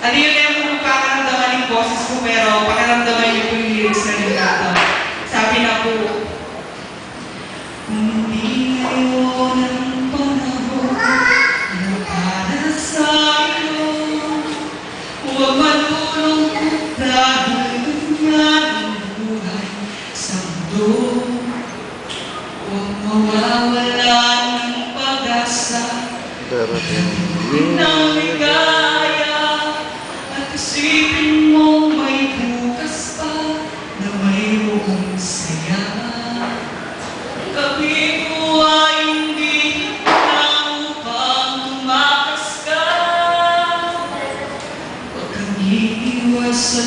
Ano yun yung magpakaramdaman yung boses ko, pero pakaramdaman niyo po yung lyrics na nagkata. Sabi na po, kung hindi ngayon ang panahon na para sa iyo, huwag malulungkot dahil ganyan ang buhay sa mundo. Huwag mawawala ng pag-asa, darating ng ligaya, at isipin mo may bukas pa na mayroong saya. Gabi ko ay hindi na upang tumakas ka. Huwag kang iiwas sa